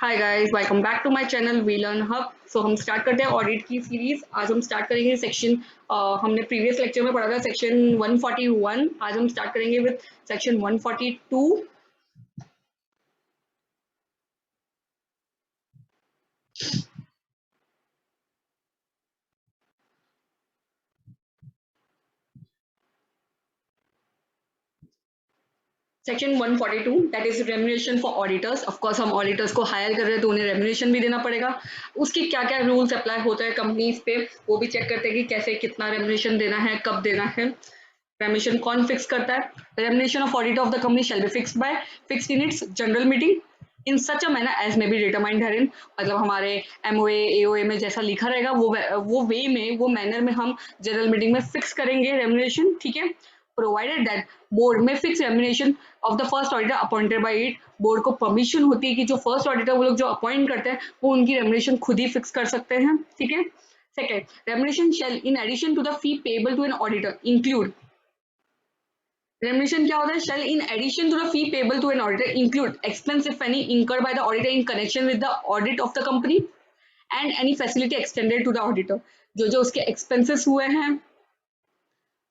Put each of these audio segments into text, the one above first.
Hi guys, welcome back to my channel we learn hub. So हम start करते हैं audit की series. आज हम स्टार्ट करेंगे सेक्शन हमने प्रीवियस लेक्चर में पढ़ा था सेक्शन 141। आज हम स्टार्ट करेंगे with section 142। Section 142 that is remuneration four auditors. Of course हम ऑडिटर्स को हायर कर रहे हैं तो उन्हें रेम्यूनरेशन भी देना पड़ेगा। उसके क्या क्या रूल्स अप्लाई होते हैं कंपनीज पे वो भी चेक करते हैं कि कैसे कितना रेम्यूनरेशन देना है, कब देना है। रेम्यूनरेशन कौन फिक्स करता है? Remuneration of auditor of the company shall be fixed in its general meeting in such a manner as may be determined herein. मतलब हमारे एमओए एओए में जैसा लिखा रहेगा वो वे में, वो मैनर में हम जनरल मीटिंग में फिक्स करेंगे रेम्यूनरेशन। ठीक है, प्रोवाइडेड दैट बोर्ड में fix remuneration of the first auditor appointed by it. Board को परमिशन होती है कि जो फर्स्ट ऑडिटर वो लोग जो अपॉइंट करते हैं वो उनकी रेम्यूनरेशन खुद ही फिक्स कर सकते हैं। ठीक है, second, remuneration shall in addition to the fee payable to an auditor include. Remuneration क्या होता है? Shall in addition to the fee payable to an auditor include expense if any incurred by the auditor in connection with the audit of the company and any facility extended to the auditor। जो जो उसके expenses हुए हैं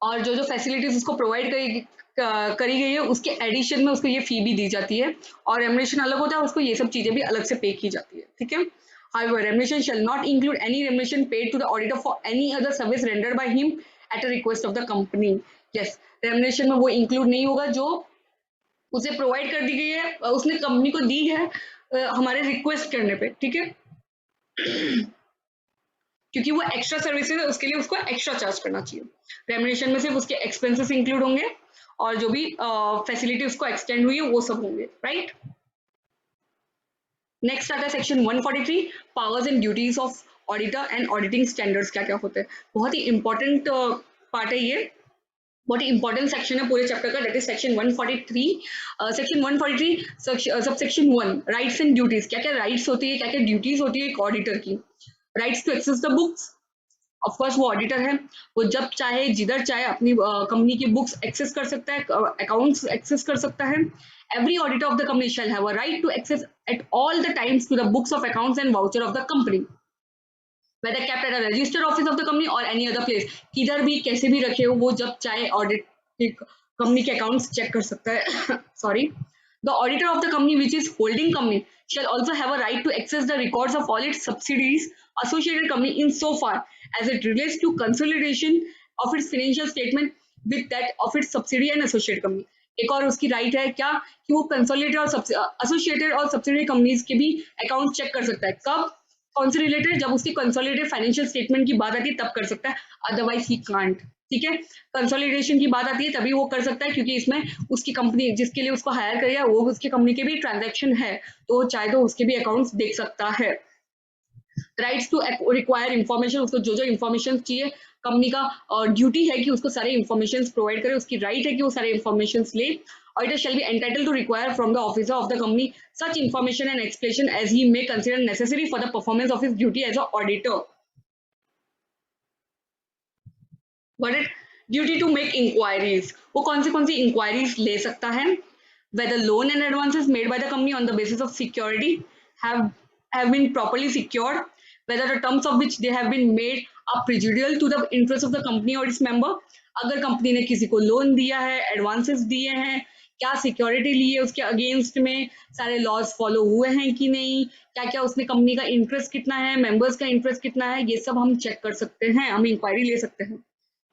और जो जो facilities उसको provide करी गई है उसके एडिशन में उसको ये फी भी दी जाती है। और रेम्यूनरेशन अलग होता है, उसको ये सब चीजें भी अलग से पे की जाती है। ठीक है, however remuneration shall not include any remuneration paid to the auditor for any other service rendered by him at a request of the company। yes, remuneration में वो इंक्लूड नहीं होगा जो उसे प्रोवाइड कर दी गई है, उसने कंपनी को दी है हमारे रिक्वेस्ट करने पे। ठीक है, क्योंकि वो एक्स्ट्रा सर्विसेज है उसके लिए उसको एक्स्ट्रा चार्ज करना चाहिए। रेम्यूनरेशन में सिर्फ उसके एक्सपेंसेस इंक्लूड होंगे और जो भी फैसिलिटी उसको एक्सटेंड हुई है वो सब होंगे। राइट, नेक्स्ट आता है section 143, powers and duties of auditor and auditing standards. क्या क्या होते हैं? बहुत ही इंपॉर्टेंट पार्ट है ये, बहुत ही इंपॉर्टेंट सेक्शन है पूरे चैप्टर का। That is section 143। Section 143 sub section 1, rights and duties. क्या क्या राइट्स होती है, क्या क्या ड्यूटीज होती है एक ऑडिटर की? Rights to access the books. Of course वो ऑडिटर है, वो जब चाहे जिधर चाहे अपनी कंपनी की बुक्स एक्सेस कर सकता है, अकाउंट्स एक्सेस कर सकता है। Every auditor of the company shall have a right to access at all the times to the books of accounts and voucher of the company whether kept at a registered office of the company or any other place। किधर भी कैसे भी रखे हो वो जब चाहे audit company के अकाउंट्स चेक कर सकता है। Sorry, the auditor of the company which is holding company shall also have a right to access the records of all its subsidiaries associated company in so far as it relates to consolidation of its financial statement with that of its subsidiary and associated company। एक और उसकी right है क्या कि वो consolidated और associated और subsidiary companies के भी अकाउंट चेक कर सकता है। कब? कौन से रिलेटेड? जब उसकी कंसोलिडेटेड फाइनेंशियल स्टेटमेंट की बात आती है तब कर सकता है, अदरवाइज ही कांट। ठीक है, कंसोलिडेशन की बात आती है तभी वो कर सकता है क्योंकि इसमें उसकी कंपनी जिसके लिए उसको हायर करेगा वो उसकी कंपनी के भी ट्रांजैक्शन है तो चाहे तो उसके भी अकाउंट्स देख सकता है। राइट्स टू रिक्वायर इन्फॉर्मेशन, उसको जो जो इन्फॉर्मेशन चाहिए कंपनी का ड्यूटी है कि उसको सारे इन्फॉर्मेशन प्रोवाइड करे, उसकी राइट है कि वो सारे इन्फॉर्मेशन ले। Auditor shall be entitled to require from the officer of the company such information and explanation as he may consider necessary for the performance of his duty as an auditor। Got it? Duty to make inquiries, वो कौन सी inquiries ले सकता है? Whether loan and advances made by the company on the basis of security have been properly secured, whether the terms of which they have been made are prejudicial to the interest of the company or its member। अगर company ने किसी को loan दिया है, advances दिए हैं, क्या security ली है उसके अगेंस्ट में, सारे लॉज फॉलो हुए हैं कि नहीं, क्या क्या उसने कंपनी का इंटरेस्ट कितना है, मेंबर्स का इंटरेस्ट कितना है, ये सब हम चेक कर सकते हैं, हम इंक्वायरी ले सकते हैं।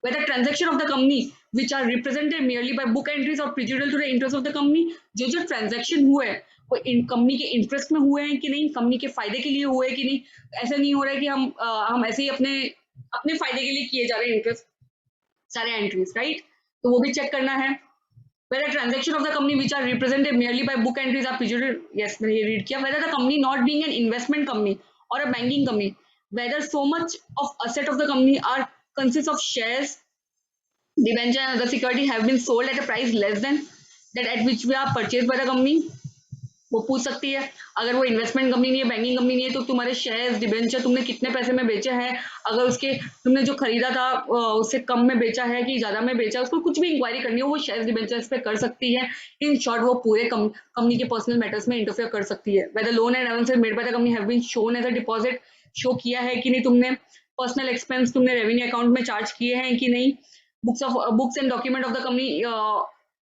Whether transaction of the company which are represented merely by book entries or prejudicial to the interest of the company, जो जो ट्रांजेक्शन हुए हैं वो कंपनी के इंटरेस्ट में हुए हैं कि नहीं, कंपनी के फायदे के लिए हुए हैं कि नहीं। ऐसा नहीं हो रहा है कि हम ऐसे ही अपने अपने फायदे के लिए किए जा रहे हैं इंटरेस्ट सारे एंट्रीज। राइट, तो वो भी चेक करना है। Whether transaction of the company which are represented merely by book entries are prejudicial, yes मैंने ये रीड किया। Whether the company not being an investment company or a banking company, whether so much of asset of the company are consists of shares, debenture and other security have been sold at a price less than that at which we are purchased by the company। वो पूछ सकती है। अगर वो investment company नहीं है, banking company नहीं है, तो तुम्हारे शेयर्स, डिबेंचर तुमने कितने पैसे में बेचे हैं, अगर उसके तुमने जो खरीदा था उससे कम में बेचा है कि ज्यादा में बेचा, उसको कुछ भी इंक्वायरी करनी हो वो शेयर्स डिबेंचर्स पे कर सकती है। इन शॉर्ट वो पूरे कंपनी के पर्सनल मैटर्स में इंटरफेयर कर सकती है। Whether loan and advances made by the company have been shown as a deposit, show किया है कि नहीं तुमने, पर्सनल एक्सपेंस तुमने रेवेन्यू अकाउंट में चार्ज किए हैं कि नहीं, books and document of the company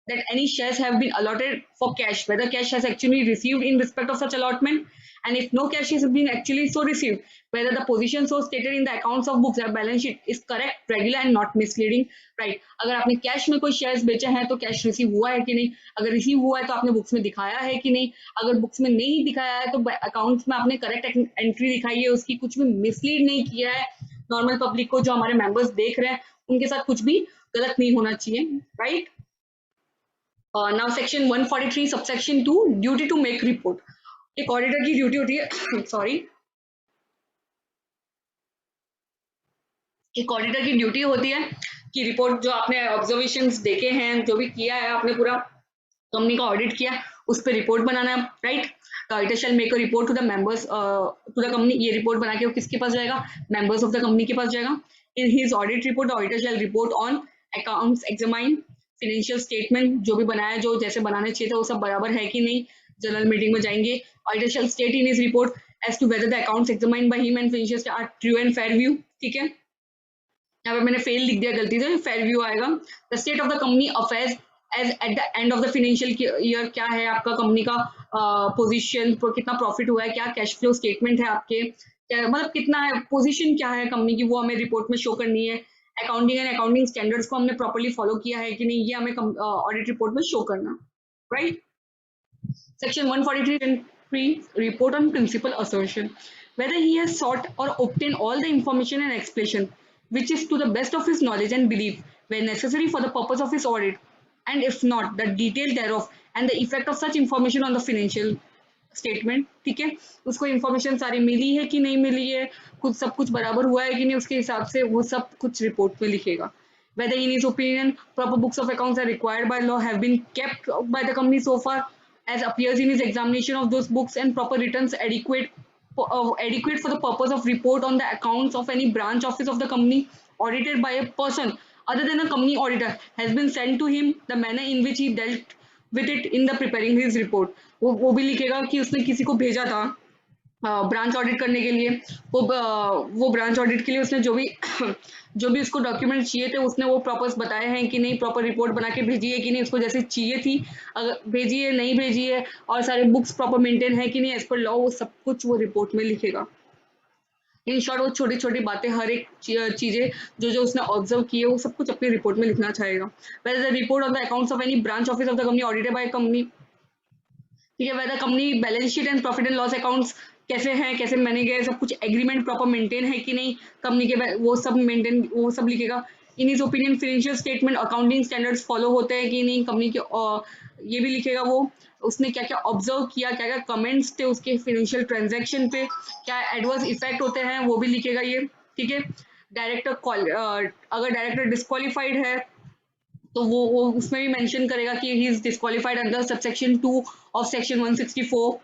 that any shares have been allotted for cash, whether cash has actually received in respect of such allotment, and if no cash has been actually so received, whether the position so stated in the accounts of books or balance sheet is correct, regular and not misleading, right? अगर आपने cash में कोई shares बेचे हैं तो cash receive हुआ है कि नहीं, अगर रिसीव हुआ है तो आपने बुक्स में दिखाया है कि नहीं, अगर बुक्स में नहीं दिखाया है तो अकाउंट्स में आपने करेक्ट एंट्री दिखाई है, उसकी कुछ भी मिसलीड नहीं किया है। नॉर्मल पब्लिक को, जो हमारे मेंबर्स देख रहे हैं, उनके साथ कुछ भी गलत नहीं होना चाहिए, right? Now section 143 subsection 2, duty to make report. एक ऑडिटर की ड्यूटी होती है सॉरी, एक ऑडिटर की ड्यूटी होती है कि रिपोर्ट जो आपने ऑब्जर्वेशंस देखे हैं, जो भी किया है, आपने पूरा कंपनी का ऑडिट किया, उस पर रिपोर्ट बनाना है, right? Auditor shall make a report to the members to the company. ये रिपोर्ट बना के वो किसके पास जाएगा? मेंबर्स ऑफ द कंपनी के पास जाएगा। In his audit report auditor shall report on accounts examine, financial statement जो भी बनाया, जो जैसे बनाने चाहिए था वो सब बराबर है कि नहीं, जनरल मीटिंग में जाएंगे। Auditor shall state in his report as to whether the accounts examined by him and financial are true and fair view, ठीक है? यहाँ पे मैंने फेल लिख दिया गलती से, फेयर व्यू आएगा। The state of the company affairs as at the end of the financial year, क्या है आपका कंपनी का पोजीशन, कितना प्रॉफिट हुआ है, क्या कैश फ्लो स्टेटमेंट है आपके, क्या मतलब कितना है पोजीशन, क्या है कंपनी की, वो हमें रिपोर्ट में शो करनी है। अकाउंटिंग एंड अकाउंटिंग स्टैंडर्ड्स को हमने प्रॉपर्ली फॉलो किया है कि नहीं, ये हमें ऑडिट रिपोर्ट में शो करना, right? Section 143 report on principal assertion. Whether he has sought or obtained all the information and explanation which is to the best of his knowledge and belief were necessary for the purpose of his audit, and if not, the detail thereof and the effect of such information on the financial statement, ठीक है? उसको information सारी मिली है कि नहीं मिली है, कुछ सब कुछ बराबर हुआ है कि नहीं, उसके हिसाब से वो सब कुछ रिपोर्ट में लिखेगा। Whether in his opinion proper books of accounts are required by law have been kept by the company so far as appears in his examination of those books, and proper returns adequate for the purpose of report on the accounts of any branch office of the company audited by a person other than a company auditor has been sent to him, the manner in which he dealt with it in the preparing his report। वो भी लिखेगा कि उसने किसी को भेजा था branch audit करने के लिए, वो ब्रांच ऑडिट के लिए उसने जो भी जो भी उसको डॉक्यूमेंट चाहिए थे उसने वो प्रॉपर बताए हैं कि नहीं, प्रॉपर रिपोर्ट बना के भेजी है कि नहीं, उसको जैसे चाहिए थी अगर भेजी है नहीं भेजी है, और सारे बुक्स प्रॉपर मेंटेन है कि नहीं एज पर लॉ, वो सब कुछ वो रिपोर्ट में लिखेगा। इन शॉर्ट वो छोटी छोटी बातें, हर एक चीजें जो जो उसने ऑब्जर्व की है वो सब कुछ अपनी रिपोर्ट में लिखना चाहेगा। Whether the report on the accounts of any branch office of the company audited by company, ठीक है? Weather company balance sheet and profit and loss accounts कैसे हैं, कैसे बने गए, सब कुछ एग्रीमेंट प्रॉपर मेंटेन है कि नहीं कंपनी के, वो सब मेंटेन, वो सब लिखेगा। In his opinion financial statement accounting standards follow होते हैं कि नहीं कंपनी के, ये भी लिखेगा वो, उसने क्या क्या ऑब्जर्व किया, क्या क्या कमेंट्स थे उसके फाइनेंशियल ट्रांजैक्शन पे, क्या एडवर्स इफेक्ट होते हैं, वो भी लिखेगा ये, ठीक है? डायरेक्टर अगर डायरेक्टर डिस्क्वालिफाइड है तो वो उसमें भी मेंशन करेगा कि he is disqualified under subsection 2 of section 164।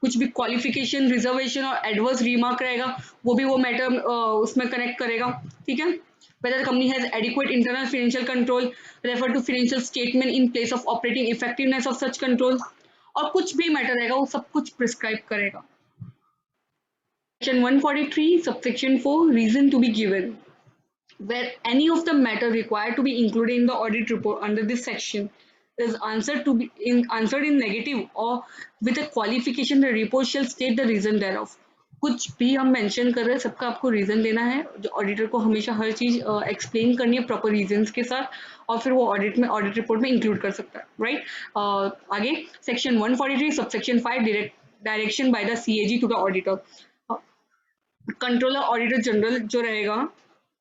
कुछ भी क्वालिफिकेशन, रिजर्वेशन और एडवर्स रिमार्क रहेगा वो भी वो मैटर उसमें कनेक्ट करेगा, ठीक है? whether the company has adequate internal financial control, refer to financial statement in place of operating effectiveness of such control, और कुछ भी मैटर रहेगा वो सब कुछ प्रिस्क्राइब करेगा। Section 143 subsection 4 reason to be given, where any of the matter required to be included in the audit report under this section is answered in negative or with a qualification, the report shall state the reason thereof। कुछ भी हम mention कर रहे हैं सबका आपको reason देना है, जो ऑडिटर को हमेशा हर चीज एक्सप्लेन करनी है प्रॉपर रीजंस के साथ, और फिर वो ऑडिट रिपोर्ट में इंक्लूड कर सकता है, राइट? आगे section 143 subsection 5 direction by the CAG to the auditor. Controller auditor general जो रहेगा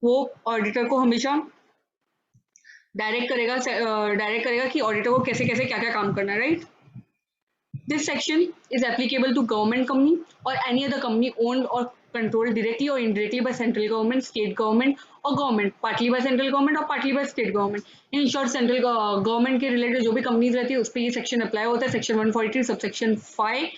वो ऑडिटर को हमेशा डायरेक्ट करेगा कि ऑडिटर को कैसे कैसे क्या क्या काम करना है, right? This section is applicable to government company or any other company owned or controlled directly or indirectly by central government, state government or government, partly by central government or partly by state government. In short, central government के related जो भी companies रहती है उस पर ये section apply होता है. Section 143 subsection 5.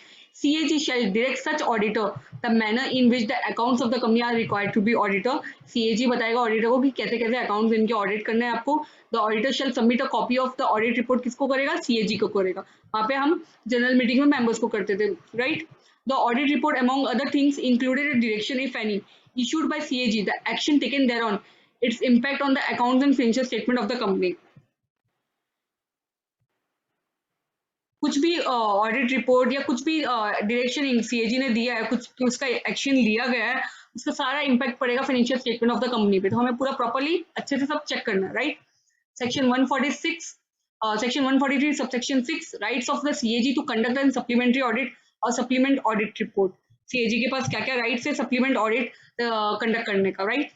CAG shall direct such auditor the manner in which the accounts of the company are required to be auditor. CAG बताएगा auditor को कि कैसे कैसे accounts इनके audit करने हैं आपको. The auditor shall submit a copy of the audit report किसको करेगा? CAG को करेगा. वहाँ पे हम general meeting में members को करते थे, right? The audit report, among other things, included a direction, if any, issued by CAG, the action taken thereon, its impact on the accounts and financial statement of the company. कुछ भी audit report या कुछ भी direction CAG ने दिया है, कुछ उसका एक्शन लिया गया है, उसका सारा इम्पैक्ट पड़ेगा financial statement of the company पे. तो हमें पूरा प्रॉपर्ली अच्छे से सब चेक करना है, right. Section 146 section 143 subsection 6 rights of the CAG to conduct and supplementary audit और सप्लीमेंट ऑडिट रिपोर्ट. सीएजी के पास क्या क्या राइट्स है सप्लीमेंट ऑडिट कंडक्ट करने का, right.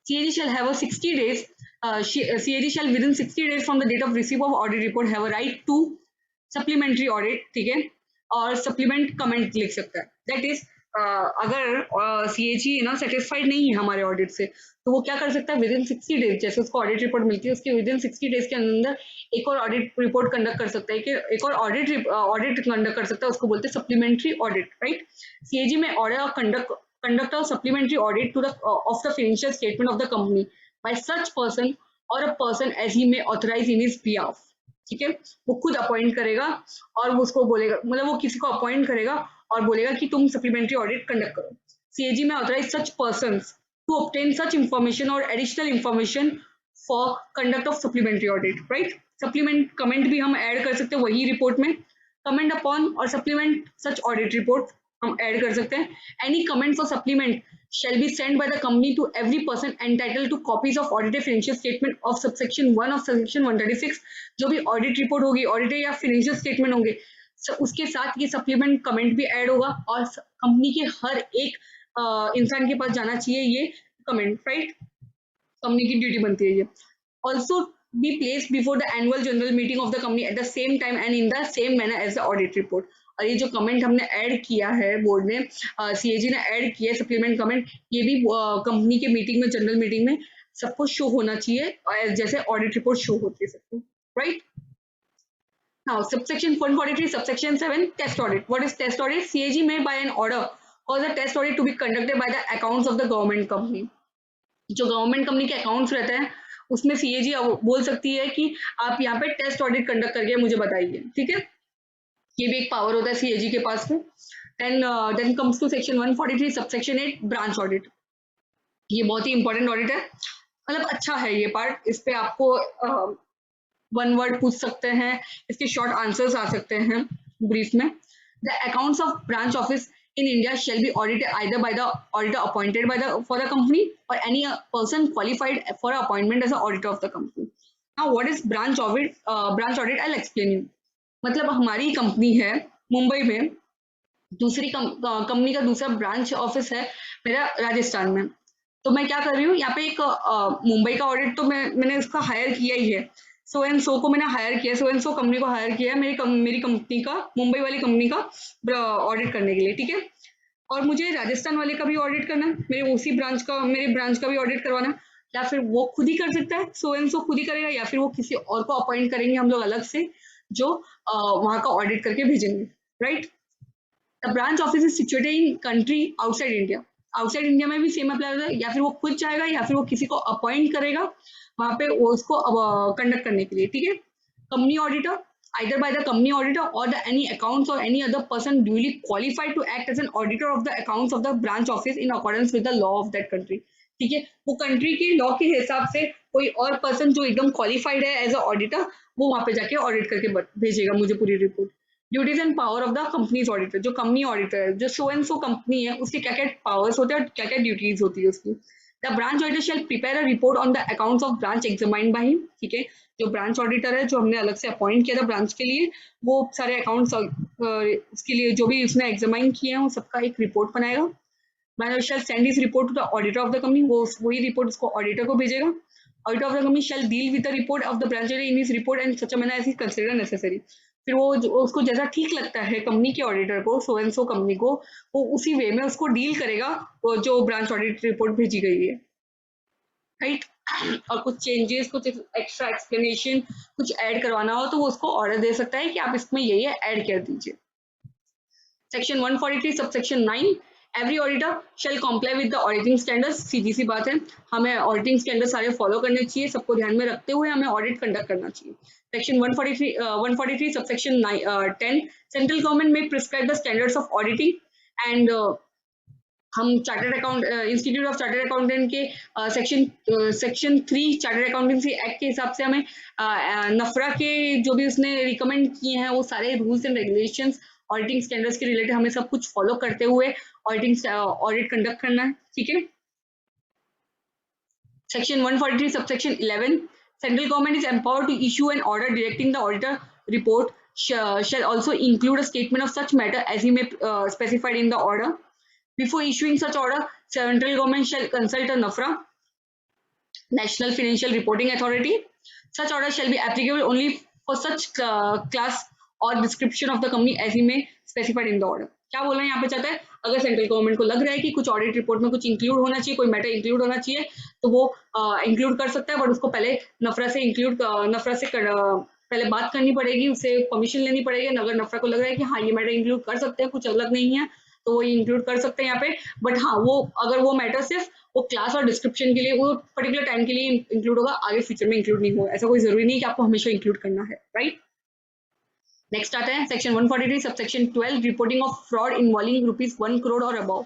CAG shall have a 60 days. CAG shall within 60 days from the date of receipt of audit report have a right to supplementary audit, ठीक है, और supplement comment लिख सकता है. That is अगर CAG ना satisfied नहीं है हमारे ऑडिट से तो वो क्या कर सकता है विदिन 60 डेज, जैसे उसको ऑडिट रिपोर्ट मिलती है उसके विदिन 60 डेज के अंदर एक और ऑडिट रिपोर्ट कंडक्ट कर सकता है, कि एक और ऑडिट कंडक्ट कर सकता है, उसको बोलते हैं सप्लीमेंट्री ऑडिट, राइट. CAG में order conduct a supplementary audit to the of the financial statement of the company by such person or a person as he may authorize in his behalf. ठीक है, वो खुद appoint करेगा और वो उसको बोलेगा, मतलब वो किसी को अपॉइंट करेगा और बोलेगा कि तुम सप्लीमेंट्री ऑडिट कंडक्ट करो. CAG may authorise such persons to obtain such information or additional information for conduct of supplementary audit, right. Supplement comment भी हम ऐड कर सकते हैं वही रिपोर्ट में. Comment upon or supplement such audit report हम add कर सकते हैं. Any comments or supplement shall be sent by the company to every person entitled to copies of audited financial statement of subsection 1 of section 136. जो भी audit report होगी, audited या financial statement होंगे, उसके साथ ये सप्लीमेंट कमेंट भी add होगा और कंपनी के हर एक इंसान के पास जाना चाहिए ये कमेंट, राइट. कंपनी की ड्यूटी बनती है ये. Also be placed before the annual general meeting of the company at the same time and in the same manner as the audit report. और ये जो कमेंट हमने ऐड किया है बोर्ड ने, सीएजी ने ऐड किया है सप्लीमेंट कमेंट, ये भी कंपनी के मीटिंग में, जनरल मीटिंग में सबको शो होना चाहिए जैसे ऑडिट रिपोर्ट शो होती है सबको, right. Now subsection 143 subsection 7 test audit. What is test audit? CAG may by an order cause a test audit to be conducted by the accounts of the government company. जो government company के accounts रहते हैं उसमें CAG बोल सकती है कि आप यहाँ पे टेस्ट ऑडिट कंडक्ट करके मुझे बताइए, ठीक है. ये भी एक पावर होता है सीएजी के पास में. Then comes to section 143 subsection 8 branch audit. ये बहुत ही इंपॉर्टेंट ऑडिट है, मतलब अच्छा है ये पार्ट. इस पे आपको वन वर्ड पूछ सकते हैं, इसके शॉर्ट आंसर्स आ सकते हैं ब्रीफ में. The accounts of branch office in India shall be audited either by the auditor appointed by the for the company or any person qualified for appointment as an auditor of the company. Now what is branch audit? Branch audit I'll explain you. मतलब हमारी company है मुंबई में, दूसरी company का दूसरा branch office है मेरा राजस्थान में. तो मैं क्या कर रही हूँ यहाँ पे एक मुंबई का ऑडिट तो मैंने उसका हायर किया ही है, सो एंड सो को मैंने हायर किया, सो एंड सो कंपनी को हायर किया है मेरी कंपनी का, मुंबई वाली कंपनी का ऑडिट करने के लिए, ठीक है. और मुझे राजस्थान वाले का भी ऑडिट करना है, मेरे उसी ब्रांच का भी ऑडिट करवाना है. या फिर वो खुद ही कर सकता है, सो एंड सो खुद ही करेगा, या फिर वो किसी और को अपॉइंट करेंगे हम लोग अलग से जो वहां का ऑडिट करके भेजेंगे, right. The branch office is situated in country outside India. Outside India में भी सेम अप्लाई होता है, या फिर वो खुद चाहेगा या फिर वो किसी को अपॉइंट करेगा वहां पे वो उसको कंडक्ट करने के लिए, ठीक है. Company auditor either by the company auditor or the any accounts or any other person duly qualified to act as an auditor of the accounts of the branch office in accordance with the law of that country. ठीक है, वो country के law के हिसाब से कोई और person जो एकदम क्वालिफाइड है एज अ ऑडिटर वो वहां पे जाके ऑडिट करके भेजेगा मुझे पूरी report. Duties and power of the companies auditor. जो कंपनी ऑडिटर है, जो सो एंड सो कंपनी है, उसके क्या क्या पावर्स होते हैं और क्या क्या ड्यूटीज होती है उसकी. The branch auditor shall prepare a report on the accounts of branch examined by him. ठीक है, जो ब्रांच ऑडिटर है जो हमने अलग से अपॉइंट किया था ब्रांच के लिए, वो सारे अकाउंट्स उसके लिए जो भी उसने एग्जामाइन किए हैं वो सबका एक रिपोर्ट बनाएगा. Manager shall send this report to the auditor of the company. वो वही रिपोर्ट उसको ऑडिटर को भेजेगा. Auditor of the company shall deal with the report of the branch auditor in his report and such a manner as he consider necessary. फिर वो उसको जैसा ठीक लगता है कंपनी के ऑडिटर को, सो एंड सो कंपनी को, वो उसी वे में उसको डील करेगा वो जो ब्रांच ऑडिट रिपोर्ट भेजी गई है, राइट। और कुछ चेंजेस, कुछ एक्स्ट्रा एक्सप्लेनेशन, कुछ ऐड करवाना हो तो वो उसको ऑर्डर दे सकता है कि आप इसमें ये ऐड कर दीजिए। Section 143 subsection 9, every auditor shall comply with the auditing standards. सीधी सी बात है, हमें ऑडिटिंग स्टैंडर्ड सारे फॉलो करने चाहिए, सबको ध्यान में रखते हुए हमें ऑडिट कंडक्ट करना चाहिए। Section 143 subsection 10, central government may prescribe the standards of auditing and हम chartered account institute of chartered accountant के सेक्शन 3 चार्टर्ड अकाउंटेंसी एक्ट के हिसाब से हमें नफरा के जो भी उसने रिकमेंड किए हैं वो सारे rules and regulations auditing standards के रिलेटेड हमें सब कुछ फॉलो करते हुए ऑडिट कंडक्ट करना है, ठीक है। Section 143 subsection 11, central government is empowered to issue an order directing the auditor report shall also include a statement of such matter as he may specified in the order. Before issuing such order, central government shall consult a NAFRA, National Financial Reporting Authority. Such order shall be applicable only for such class or description of the company as he may specified in the order. क्या बोल रहे हैं यहाँ पे चाहता है, अगर central government को लग रहा है कि कुछ ऑडिट रिपोर्ट में कुछ इंक्लूड होना चाहिए, कोई मैटर इंक्लूड होना चाहिए, तो वो इंक्लूड कर सकता है, बट उसको पहले नफरा से पहले बात करनी पड़ेगी, उसे परमिशन लेनी पड़ेगी। अगर नफरा को लग रहा है कि हाँ ये मैटर इंक्लूड कर सकते हैं, कुछ अलग नहीं है, तो वो इंक्लूड कर सकते हैं यहाँ पे। बट हाँ, वो अगर वो मैटर सिर्फ वो क्लास और डिस्क्रिप्शन के लिए, वो पर्टिकुलर टाइम के लिए इंक्लूड होगा, आगे फ्यूचर में इंक्लूड नहीं होगा, ऐसा कोई जरूरी नहीं कि आपको हमेशा इंक्लूड करना है, राइट। नेक्स्ट आता है section 143 subsection 12, reporting of fraud involving ₹1 crore और अबव।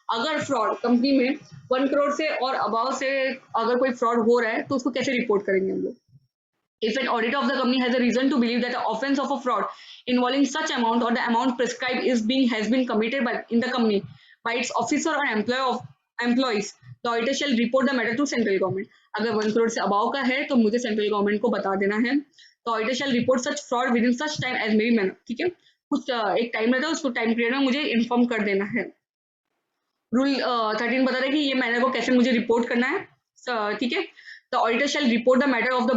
अगर फ्रॉड कंपनी में 1 करोड़ से और अबव से अगर कोई फ्रॉड हो रहा है तो उसको कैसे रिपोर्ट करेंगे हम लोग। If an auditor of the company has a reason to believe that the offense of a fraud involving such amount or the amount prescribed has been committed in the company by its officer or employees, the auditor shall report the matter to central government. अगर 1 करोड़ से above का है तो मुझे central government को बता देना है, तो auditor shall report such fraud within such time as may be manner, ठीक है। कुछ एक टाइम रहता है, उसको टाइम पीरियड में मुझे इन्फॉर्म कर देना है। रूल 13 बता रहा है कि ये मैटर को कैसे मुझे रिपोर्ट करना है, ठीक है। The auditor shall report the matter of the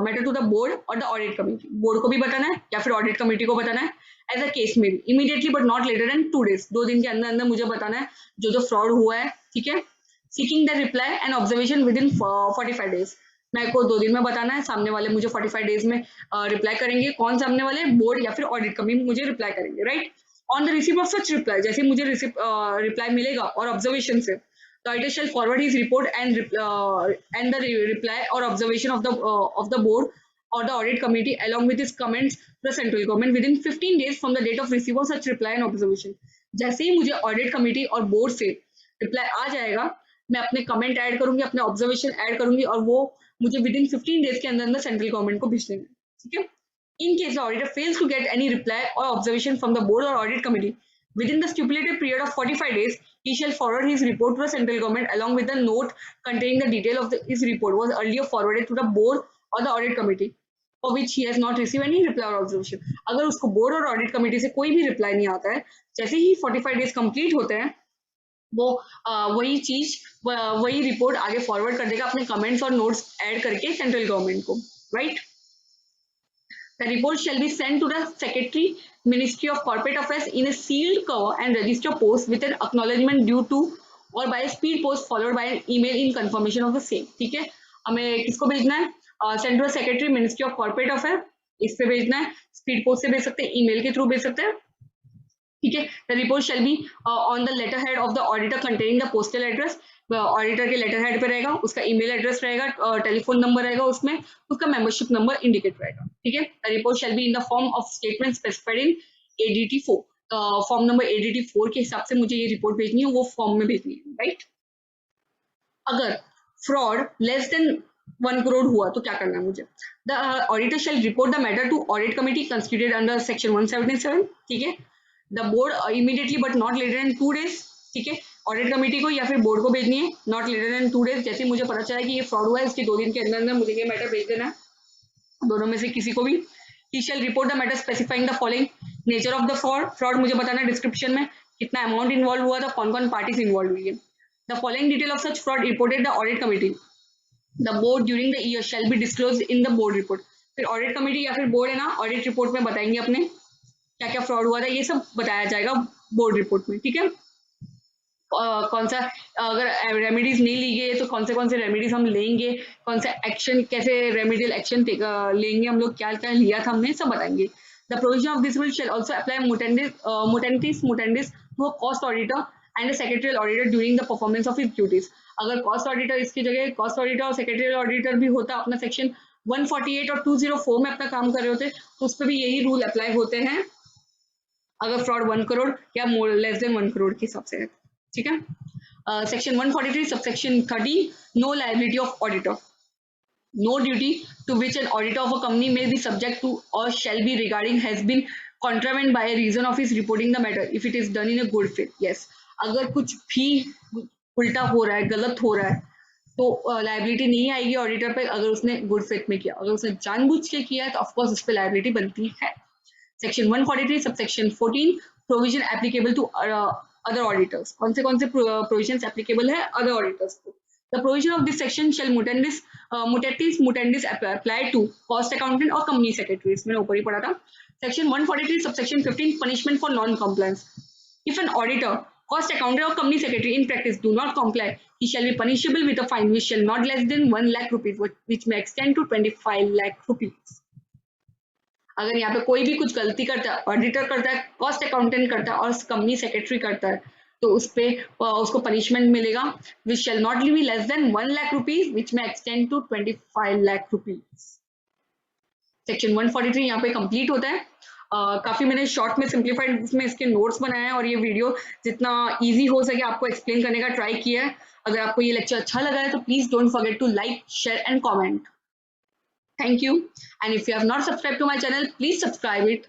matter to the board or the audit committee. Board को भी बताना है या फिर ऑडिट कमेटी को बताना है, एज अ केस में immediately but not later than 2 days, 2 दिन के अंदर अंदर मुझे बताना है जो जो फ्रॉड हुआ है, ठीक है। Seeking the reply and observation with in 45 days, मेरे को 2 दिन में बताना है, सामने वाले मुझे 45 days में रिप्लाई करेंगे। कौन सामने वाले, बोर्ड या फिर ऑडिट कमेटी मुझे रिप्लाई करेंगे, right. On the receive of such reply, जैसे मुझे रिप्लाई मिलेगा और ऑब्जर्वेशन से, the auditor shall forward his report and the reply or observation of the board or the audit committee along with his comments to the central government within 15 days from the date of receipt of such reply and observation. जैसे ही मुझे audit committee और board से reply आ जाएगा, मैं अपने comment add करूंगी, अपने observation add करूंगी और वो मुझे विद इन 15 days के अंदर अंदर सेंट्रल गवर्नमेंट को भेज देंगे, ठीक है। In case the auditor fails to get any reply or observation from the board or audit committee within the stipulated period of 45 days, he shall forward his report to the central government along with the note containing the detail of his report was earlier forwarded to the board or the audit committee for which he has not received any reply or observation. अगर उसको board और audit committee से कोई भी reply नहीं आता है, जैसे ही 45 days कंप्लीट होते हैं, वो वही चीज वही रिपोर्ट आगे फॉरवर्ड कर देगा अपने कमेंट्स और नोट्स ऐड करके सेंट्रल गवर्नमेंट को, right. The report shall be sent to the Secretary, Ministry of Corporate Affairs in a sealed cover and register post with an acknowledgement due to or by a speed post followed by an email in confirmation of the same, ठीक है। हमें किसको भेजना है, central secretary ministry of corporate affair, इस पे भेजना है, स्पीड पोस्ट से भेज सकते हैं, ईमेल के थ्रू भेज सकते हैं, ठीक है। The report shall be on the letter head of the auditor containing the postal address, auditor के लेटर हेड पे रहेगा, उसका ईमेल एड्रेस रहेगा, टेलीफोन नंबर रहेगा, उसमें उसका मेंबरशिप नंबर इंडिकेट रहेगा, ठीक है। The report shall be in the form of statement specified in ADT 4, form number ADT 4 के हिसाब से मुझे ये रिपोर्ट भेजनी है, वो फॉर्म में भेजनी है, राइट। अगर फ्रॉड लेस देन 1 करोड़ हुआ तो क्या करना है मुझे, the auditor shall report the matter to audit committee constituted under section 177, ठीक है। The board immediately but not later than 2 days, ठीक है। ऑडिट कमेटी को या फिर बोर्ड को भेजनी है, नॉट लेटर देन 2 days, जैसे मुझे पता चला कि ये फ्रॉड हुआ है, इसके 2 दिन के अंदर अंदर मुझे ये मैटर भेज देना है, दोनों में से किसी को भी। He shall report the matter specifying the following, nature of the fraud, fraud मुझे बताना है डिस्क्रिप्शन में, कितना अमाउंट इन्वॉल्व हुआ था, कौन कौन पार्टीज इन्वॉल्व हुई है। The following detail of such fraud reported the audit committee, the board during the year shall be disclosed in the board report. फिर ऑडिट कमेटी या फिर बोर्ड है ना, ऑडिट रिपोर्ट में बताएंगे अपने क्या क्या फ्रॉड हुआ था, ये सब बताया जाएगा बोर्ड रिपोर्ट में, ठीक है। कौन सा अगर रेमेडीज नहीं ली गई तो कौन से रेमेडीज हम लेंगे, कौन सा एक्शन, कैसे रेमेडियल एक्शन लेंगे हम लोग, क्या क्या लिया था हमने, सब बताएंगे। The provision of this will shall also apply mutandis to a cost auditor and a secretarial auditor during the performance of his duties. अगर कॉस्ट ऑडिटर इसकी जगह कॉस्ट ऑडिटर और सेक्रेटरियल ऑडिटर भी होता अपना सेक्शन 148 और 204 में अपना काम कर रहे होते, तो उस पर भी यही रूल अप्लाई होते हैं अगर फ्रॉड 1 करोड़ या मोर लेस देन 1 करोड़ के हिसाब से है, ठीक है। Section 143 subsection 13, no liability of auditor. No duty to which an auditor of a company may be subject to or shall be regarding has been contravened by a reason of his reporting the matter if it is done in a good faith. Yes, अगर कुछ भी उल्टा हो रहा है, गलत हो रहा है, तो लाइबिलिटी नहीं आएगी ऑडिटर पे अगर उसने गुड फेथ में किया। अगर उसने जानबूझ के किया है तो ऑफकोर्स उस पर लाइबिलिटी बनती है। Section 143 subsection 14, provision applicable to other auditors. कौन से provisions applicable है other auditors को? The provision of this section shall mutatis apply to cost accountant or company secretaries. मैंने ऊपर ही पढ़ा था। Section 143 subsection 15, punishment for non-compliance. If an auditor, cost accountant or company secretary in practice do not comply, he shall be punishable with a fine which shall not less than 1 lakh rupees, which may extend to 25 lakh rupees. अगर यहाँ पे कोई भी कुछ गलती करता है, auditor करता है, कॉस्ट अकाउंटेंट करता है और कंपनी सेक्रेटरी करता है, तो उस पे उसको पनिशमेंट मिलेगा which shall not be less than 1 lakh rupees which may extend to 25 lakh rupees. Section 143 यहाँ पे कंप्लीट होता है। काफी मैंने शॉर्ट में सिंप्लीफाइड इसमें इसके नोट्स बनाए हैं और ये वीडियो जितना इजी हो सके आपको एक्सप्लेन करने का ट्राई किया है। अगर आपको ये लेक्चर अच्छा लगा है तो please don't forget to like, share and comment. Thank you. And if you have not subscribed to my channel, please subscribe it